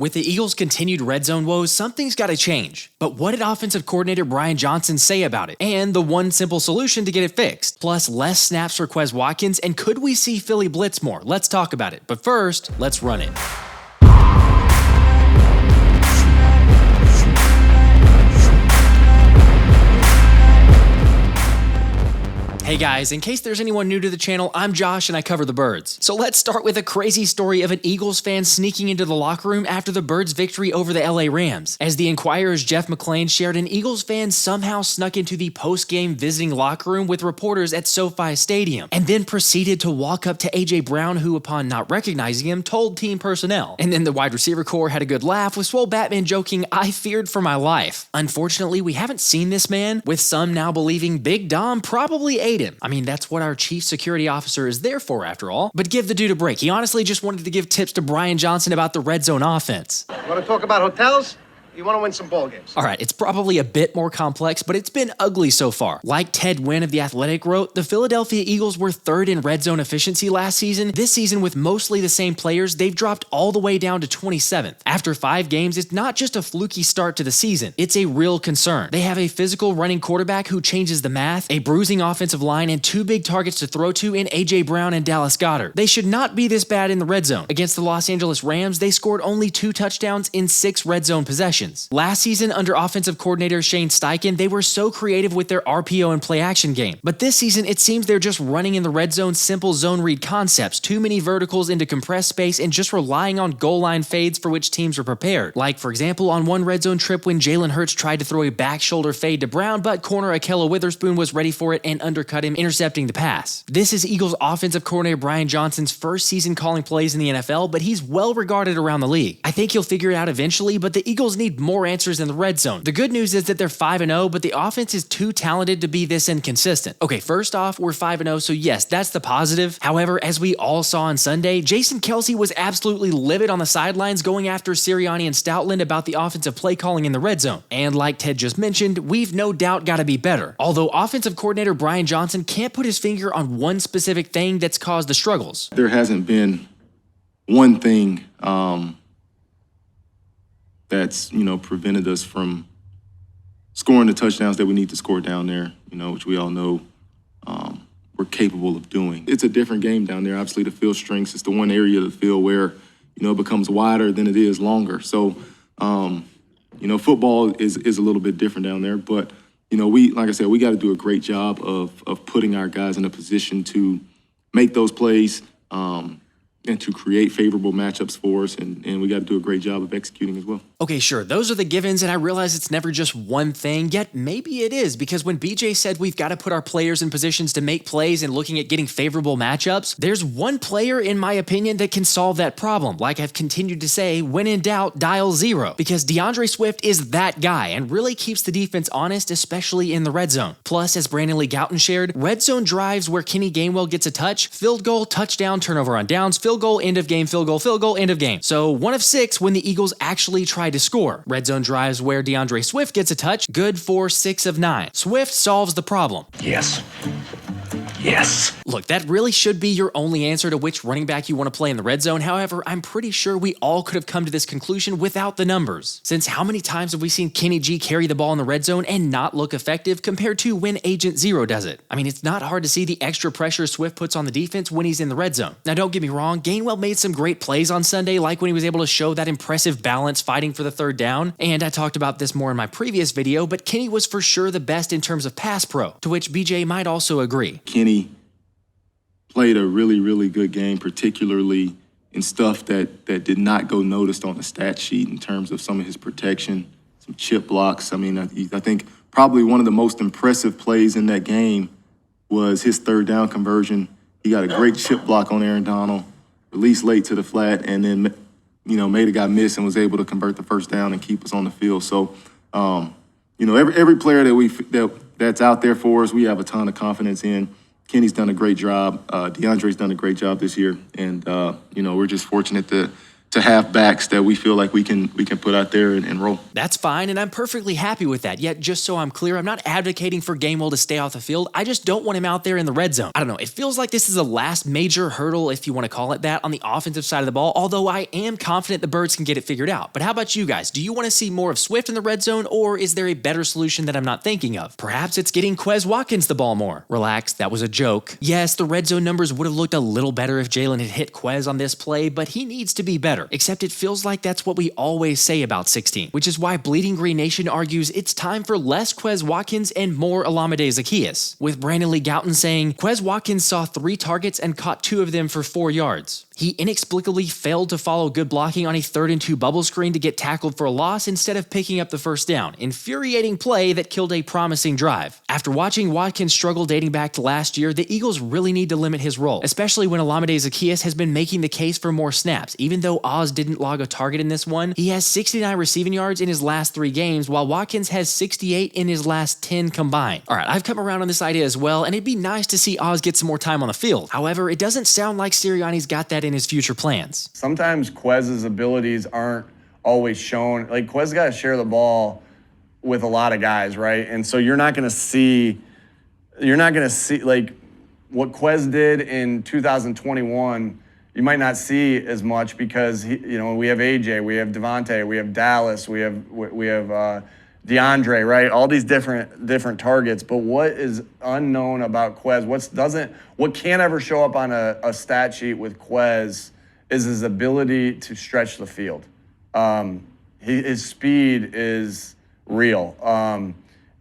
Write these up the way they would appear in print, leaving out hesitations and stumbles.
With the Eagles' continued red zone woes, something's got to change. But what did offensive coordinator Brian Johnson say about it? And the one simple solution to get it fixed? Plus, less snaps for Quez Watkins, and could we see Philly blitz more? Let's talk about it. But first, let's run it. Hey guys, in case there's anyone new to the channel, I'm Josh and I cover the Birds. So let's start with a crazy story of an Eagles fan sneaking into the locker room after the Birds' victory over the LA Rams. As the Inquirer's Jeff McClain shared, an Eagles fan somehow snuck into the post-game visiting locker room with reporters at SoFi Stadium, and then proceeded to walk up to AJ Brown, who, upon not recognizing him, told team personnel. And then the wide receiver corps had a good laugh, with Swole Batman joking, "I feared for my life." Unfortunately, we haven't seen this man, with some now believing Big Dom probably ate him. I mean, that's what our chief security officer is there for after all. But give the dude a break. He honestly just wanted to give tips to Brian Johnson about the red zone offense. Want to talk about hotels? You want to win some ball games. All right, it's probably a bit more complex, but it's been ugly so far. Like Ted Wynn of The Athletic wrote, the Philadelphia Eagles were third in red zone efficiency last season. This season, with mostly the same players, they've dropped all the way down to 27th. After 5 games, it's not just a fluky start to the season. It's a real concern. They have a physical running quarterback who changes the math, a bruising offensive line, and 2 big targets to throw to in AJ Brown and Dallas Goedert. They should not be this bad in the red zone. Against the Los Angeles Rams, they scored only 2 touchdowns in 6 red zone possessions. Last season, under offensive coordinator Shane Steichen, they were so creative with their RPO and play action game. But this season, it seems they're just running in the red zone simple zone read concepts, too many verticals into compressed space, and just relying on goal line fades for which teams are prepared. Like, for example, on one red zone trip when Jalen Hurts tried to throw a back shoulder fade to Brown, but corner Akella Witherspoon was ready for it and undercut him, intercepting the pass. This is Eagles offensive coordinator Brian Johnson's first season calling plays in the NFL, but he's well regarded around the league. I think he'll figure it out eventually, but the Eagles need more answers in the red zone. The good news is that they're 5-0, but the offense is too talented to be this inconsistent. Okay, first off, we're 5-0, so yes, that's the positive. However, as we all saw on Sunday, Jason Kelce was absolutely livid on the sidelines going after Sirianni and Stoutland about the offensive play calling in the red zone. And like Ted just mentioned, we've no doubt got to be better. Although offensive coordinator Brian Johnson can't put his finger on one specific thing that's caused the struggles. There hasn't been one thing that's, prevented us from scoring the touchdowns that we need to score down there, which we all know we're capable of doing. It's a different game down there. Obviously, the field strengths is the one area of the field where, it becomes wider than it is longer. So, football is a little bit different down there. But, like I said, we got to do a great job of putting our guys in a position to make those plays, and to create favorable matchups for us, and we got to do a great job of executing as well. Okay, sure, those are the givens, and I realize it's never just one thing, yet maybe it is, because when BJ said we've got to put our players in positions to make plays and looking at getting favorable matchups, there's one player, in my opinion, that can solve that problem. Like I've continued to say, when in doubt, dial 0, because D'Andre Swift is that guy and really keeps the defense honest, especially in the red zone. Plus, as Brandon Lee Gouton shared, red zone drives where Kenny Gainwell gets a touch, field goal, touchdown, turnover on downs, field goal, end of game, field goal, end of game. So 1 of 6 when the Eagles actually try to score. Red zone drives where D'Andre Swift gets a touch, good for 6 of 9. Swift solves the problem. Yes. Look, that really should be your only answer to which running back you want to play in the red zone. However, I'm pretty sure we all could have come to this conclusion without the numbers. Since how many times have we seen Kenny G carry the ball in the red zone and not look effective compared to when Agent Zero does it? I mean, it's not hard to see the extra pressure Swift puts on the defense when he's in the red zone. Now, don't get me wrong, Gainwell made some great plays on Sunday, like when he was able to show that impressive balance fighting for the third down. And I talked about this more in my previous video, but Kenny was for sure the best in terms of pass pro, to which BJ might also agree. Kenny played a really, really good game, particularly in stuff that did not go noticed on the stat sheet in terms of some of his protection, some chip blocks. I mean, I think probably one of the most impressive plays in that game was his third down conversion. He got a great chip block on Aaron Donald, released late to the flat, and then, made a guy miss and was able to convert the first down and keep us on the field. So, every player that's out there for us, we have a ton of confidence in. Kenny's done a great job. DeAndre's done a great job this year. And, we're just fortunate to to have backs that we feel like we can put out there and roll. That's fine, and I'm perfectly happy with that. Yet, just so I'm clear, I'm not advocating for Gainwell to stay off the field. I just don't want him out there in the red zone. I don't know. It feels like this is the last major hurdle, if you want to call it that, on the offensive side of the ball, although I am confident the Birds can get it figured out. But how about you guys? Do you want to see more of Swift in the red zone, or is there a better solution that I'm not thinking of? Perhaps it's getting Quez Watkins the ball more. Relax, that was a joke. Yes, the red zone numbers would have looked a little better if Jalen had hit Quez on this play, but he needs to be better. Except it feels like that's what we always say about 16, which is why Bleeding Green Nation argues it's time for less Quez Watkins and more Olamide Zaccheaus, with Brandon Lee Gouton saying Quez Watkins saw 3 targets and caught 2 of them for 4 yards. He inexplicably failed to follow good blocking on a 3rd and 2 bubble screen to get tackled for a loss instead of picking up the first down. Infuriating play that killed a promising drive. After watching Watkins struggle dating back to last year, the Eagles really need to limit his role, especially when Olamide Zaccheaus has been making the case for more snaps. Even though Oz didn't log a target in this one, he has 69 receiving yards in his last 3 games, while Watkins has 68 in his last 10 combined. Alright, I've come around on this idea as well, and it'd be nice to see Oz get some more time on the field. However, it doesn't sound like Sirianni's got that in his future plans. Sometimes Quez's abilities aren't always shown. Like, Quez got to share the ball with a lot of guys, right? And so you're not going to see like what Quez did in 2021. You might not see as much because we have AJ, we have Devontae, we have Dallas, we have DeAndre, right? All these different targets. But what is unknown about Quez, what can't ever show up on a stat sheet with Quez is his ability to stretch the field. His speed is real.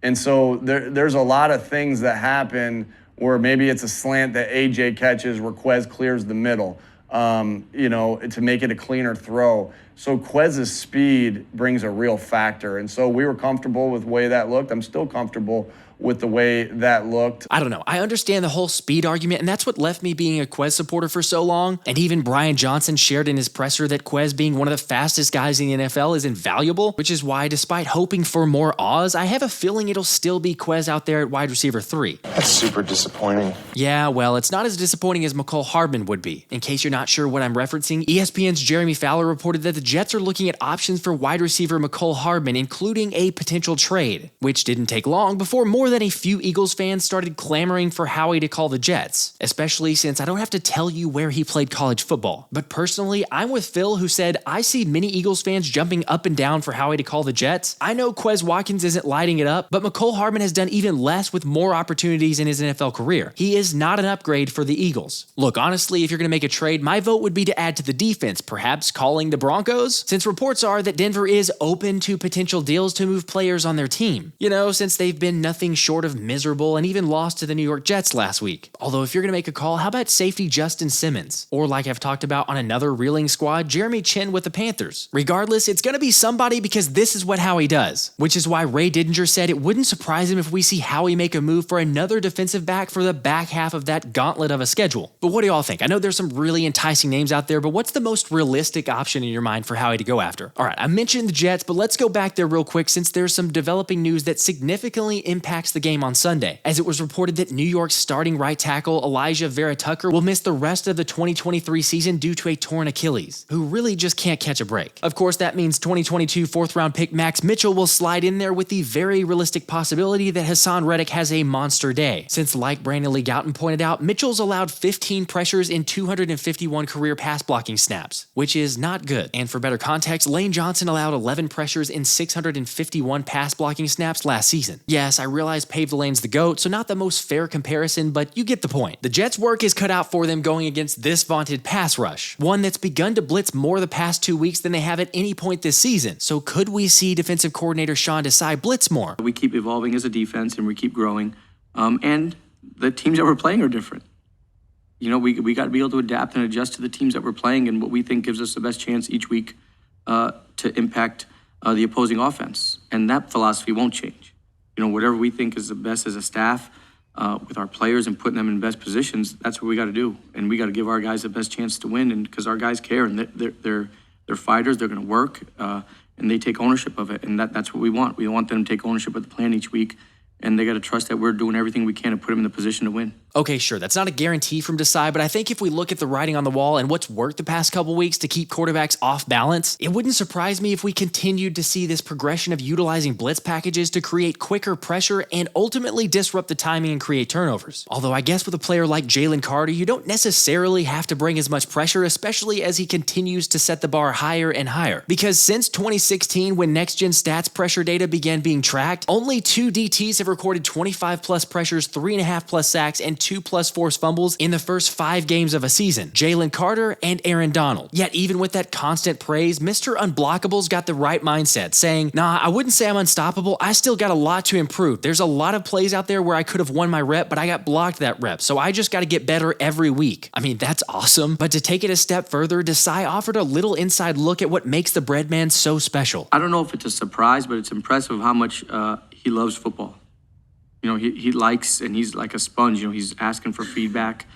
And so there's a lot of things that happen where maybe it's a slant that AJ catches where Quez clears the middle, to make it a cleaner throw. So Quez's speed brings a real factor. And so we were comfortable with the way that looked. I'm still comfortable with the way that looked. I don't know. I understand the whole speed argument, and that's what left me being a Quez supporter for so long. And even Brian Johnson shared in his presser that Quez being one of the fastest guys in the NFL is invaluable, which is why, despite hoping for more Oz, I have a feeling it'll still be Quez out there at wide receiver 3. That's super disappointing. Yeah, well, it's not as disappointing as McCole Hardman would be. In case you're not sure what I'm referencing, ESPN's Jeremy Fowler reported that the Jets are looking at options for wide receiver McCole Hardman, including a potential trade, which didn't take long before more than a few Eagles fans started clamoring for Howie to call the Jets, especially since I don't have to tell you where he played college football. But personally, I'm with Phil, who said, I see many Eagles fans jumping up and down for Howie to call the Jets. I know Quez Watkins isn't lighting it up, but McCole Hardman has done even less with more opportunities in his NFL career. He is not an upgrade for the Eagles. Look, honestly, if you're going to make a trade, my vote would be to add to the defense, perhaps calling the Broncos, since reports are that Denver is open to potential deals to move players on their team. Since they've been nothing short of miserable and even lost to the New York Jets last week. Although if you're going to make a call, how about safety Justin Simmons? Or like I've talked about on another reeling squad, Jeremy Chin with the Panthers. Regardless, it's going to be somebody because this is what Howie does, which is why Ray Didinger said it wouldn't surprise him if we see Howie make a move for another defensive back for the back half of that gauntlet of a schedule. But what do y'all think? I know there's some really enticing names out there, but what's the most realistic option in your mind for Howie to go after? All right, I mentioned the Jets, but let's go back there real quick since there's some developing news that significantly impacts the game on Sunday, as it was reported that New York's starting right tackle Elijah Vera Tucker will miss the rest of the 2023 season due to a torn Achilles, who really just can't catch a break. Of course, that means 2022 4th-round pick Max Mitchell will slide in there with the very realistic possibility that Haason Reddick has a monster day, since like Brandon Lee Gouton pointed out, Mitchell's allowed 15 pressures in 251 career pass blocking snaps, which is not good. And for better context, Lane Johnson allowed 11 pressures in 651 pass blocking snaps last season. Yes, I realize Pave the Lane's the GOAT, so not the most fair comparison, but you get the point. The Jets' work is cut out for them going against this vaunted pass rush, one that's begun to blitz more the past 2 weeks than they have at any point this season. So could we see defensive coordinator Sean Desai blitz more? We keep evolving as a defense and we keep growing, and the teams that we're playing are different. We got to be able to adapt and adjust to the teams that we're playing and what we think gives us the best chance each week to impact the opposing offense. And that philosophy won't change. Whatever we think is the best as a staff with our players and putting them in best positions, that's what we got to do. And we got to give our guys the best chance to win, and because our guys care and they're fighters, they're going to work, and they take ownership of it. And that's what we want. We want them to take ownership of the plan each week, and they got to trust that we're doing everything we can to put them in the position to win. Okay, sure, that's not a guarantee from Desai, but I think if we look at the writing on the wall and what's worked the past couple weeks to keep quarterbacks off balance, it wouldn't surprise me if we continued to see this progression of utilizing blitz packages to create quicker pressure and ultimately disrupt the timing and create turnovers. Although I guess with a player like Jalen Carter, you don't necessarily have to bring as much pressure, especially as he continues to set the bar higher and higher. Because since 2016, when next-gen stats pressure data began being tracked, only 2 DTs have recorded 25-plus pressures, 3.5-plus sacks, and 2-plus forced fumbles in the first 5 games of a season: Jalen Carter and Aaron Donald. Yet even with that constant praise, Mr. Unblockable's got the right mindset, saying, nah, I wouldn't say I'm unstoppable, I still got a lot to improve. There's a lot of plays out there where I could have won my rep, but I got blocked that rep, so I just got to get better every week. I mean, that's awesome, but to take it a step further, Desai offered a little inside look at what makes the Breadman so special. I don't know if it's a surprise, but it's impressive how much he loves football. You know, he likes, and he's like a sponge. You know, he's asking for feedback.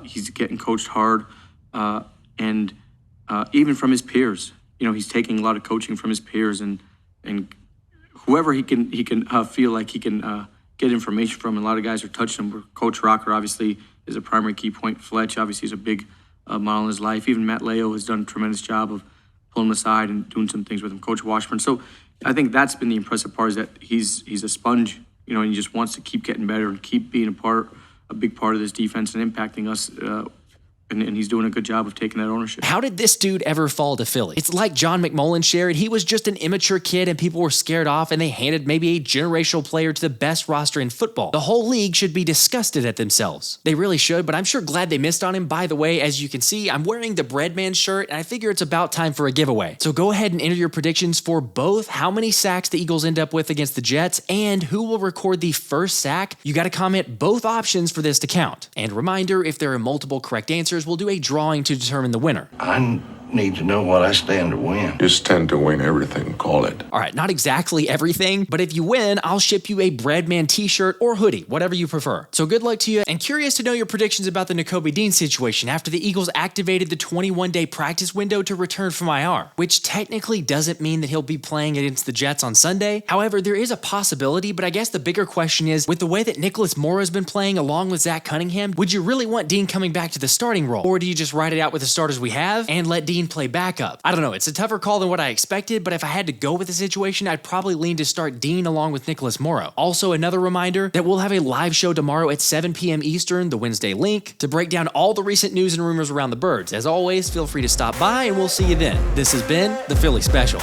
He's getting coached hard, and even from his peers. You know, he's taking a lot of coaching from his peers, and whoever he can feel like he can get information from. And a lot of guys are touching him. Coach Rocker obviously is a primary key point. Fletch obviously is a big model in his life. Even Matt Leo has done a tremendous job of pulling him aside and doing some things with him. Coach Washburn. So I think that's been the impressive part, is that he's a sponge. You know, and he just wants to keep getting better and keep being a big part of this defense and impacting us. And he's doing a good job of taking that ownership. How did this dude ever fall to Philly? It's like John McMullen shared. He was just an immature kid and people were scared off, and they handed maybe a generational player to the best roster in football. The whole league should be disgusted at themselves. They really should, but I'm sure glad they missed on him. By the way, as you can see, I'm wearing the Breadman shirt, and I figure it's about time for a giveaway. So go ahead and enter your predictions for both how many sacks the Eagles end up with against the Jets and who will record the first sack. You got to comment both options for this to count. And reminder, if there are multiple correct answers, we'll do a drawing to determine the winner. I need to know what I stand to win. Just tend to win everything, call it. All right, not exactly everything, but if you win, I'll ship you a Breadman t-shirt or hoodie, whatever you prefer. So good luck to you, and curious to know your predictions about the Nakobe Dean situation after the Eagles activated the 21-day practice window to return from IR, which technically doesn't mean that he'll be playing against the Jets on Sunday. However, there is a possibility, but I guess the bigger question is, with the way that Nicholas Morrow has been playing along with Zach Cunningham, would you really want Dean coming back to the starting role? Or do you just ride it out with the starters we have and let Dean play backup? I don't know, it's a tougher call than what I expected, but if I had to go with the situation, I'd probably lean to start Dean along with Nicholas Morrow. Also, another reminder that we'll have a live show tomorrow at 7 p.m. Eastern, the Wednesday link, to break down all the recent news and rumors around the Birds. As always, feel free to stop by, and we'll see you then. This has been the Philly Special.